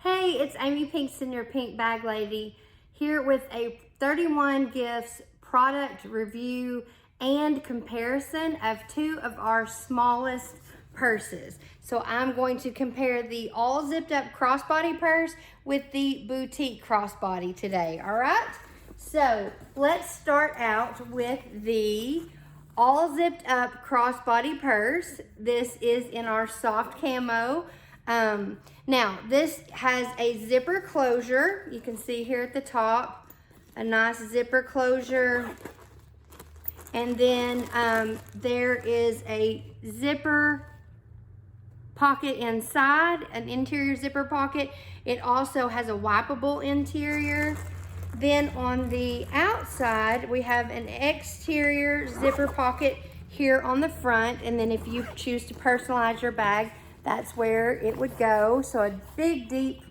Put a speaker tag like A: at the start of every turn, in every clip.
A: Hey, it's Amy Pinkston, your Pink Bag Lady, here with a 31 Gifts product review and comparison of two of our smallest purses. So I'm going to compare the all zipped up crossbody purse with the boutique crossbody today, all right? So let's start out with the all zipped up crossbody purse. This is in our soft camo. Now this has a zipper closure. You can see here at the top, a nice zipper closure. And then there is a zipper pocket inside, an interior zipper pocket. It also has a wipeable interior. Then on the outside, we have an exterior zipper pocket here on the front. And then if you choose to personalize your bag, that's where it would go. So a big, deep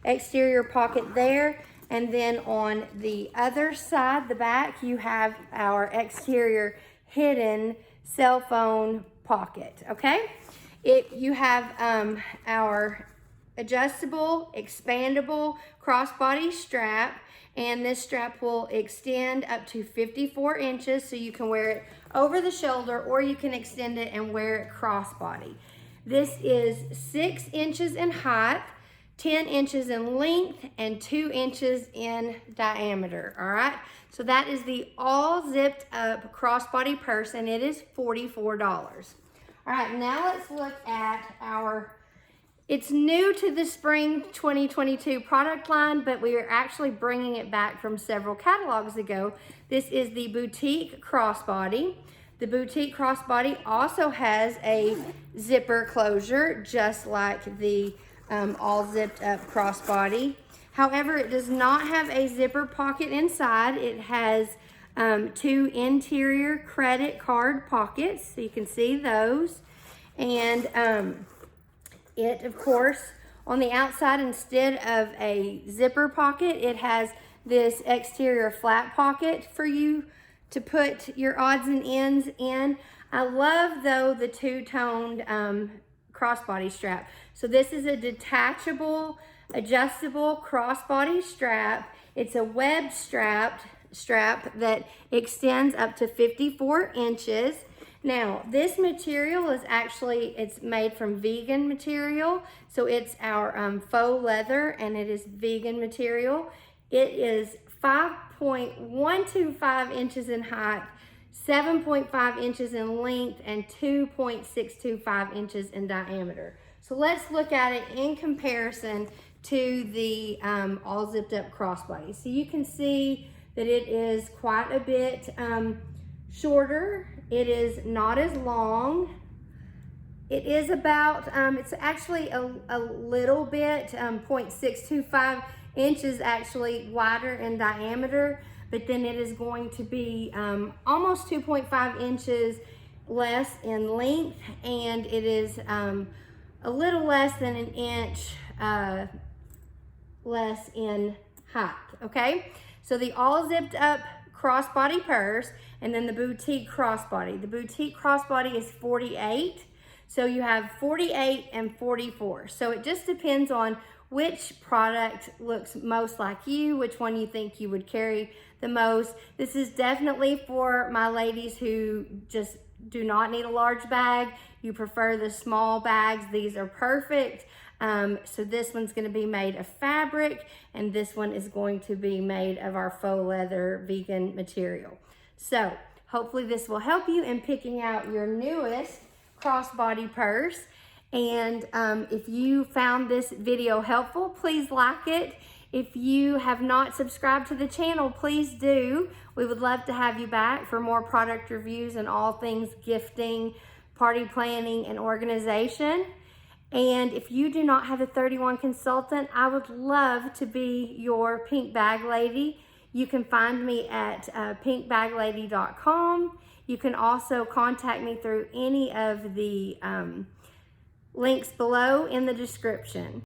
A: exterior pocket there. And then on the other side, the back, you have our exterior hidden cell phone pocket, okay? You have our adjustable, expandable crossbody strap, and this strap will extend up to 54 inches, so you can wear it over the shoulder or you can extend it and wear it crossbody. This is 6 inches in height, 10 inches in length, and 2 inches in diameter, all right? So that is the all zipped up crossbody purse, and it is $44. All right, now let's look at it's new to the spring 2022 product line, but we are actually bringing it back from several catalogs ago. This is the boutique crossbody. The boutique crossbody also has a zipper closure, just like the all zipped up crossbody. However, it does not have a zipper pocket inside. It has 2 interior credit card pockets, so you can see those. And it, of course, on the outside, instead of a zipper pocket, it has this exterior flat pocket for you to put your odds and ends in. I love, though, the two-toned crossbody strap. So this is a detachable, adjustable crossbody strap. It's a web strap that extends up to 54 inches. Now, this material is it's made from vegan material. So it's our faux leather, and it is vegan material. It is 5.125 inches in height, 7.5 inches in length, and 2.625 inches in diameter. So let's look at it in comparison to the all zipped up crossbody. So you can see that it is quite a bit shorter. It is not as long. It is about, it's actually a little bit, 0.625 inches actually wider in diameter, but then it is going to be almost 2.5 inches less in length, and it is a little less than an inch less in height, okay? So the all zipped up crossbody purse, and then the boutique crossbody. The boutique crossbody is 48. So you have 48 and 44. So it just depends on which product looks most like you, which one you think you would carry the most. This is definitely for my ladies who just do not need a large bag. You prefer the small bags. These are perfect. So this one's going to be made of fabric, and this one is going to be made of our faux leather vegan material. So hopefully this will help you in picking out your newest crossbody purse. And if you found this video helpful, please like it. If you have not subscribed to the channel, please do. We would love to have you back for more product reviews and all things gifting, party planning, and organization. And if you do not have a 31 consultant, I would love to be your Pink Bag Lady. You can find me at pinkbaglady.com. You can also contact me through any of the links below in the description.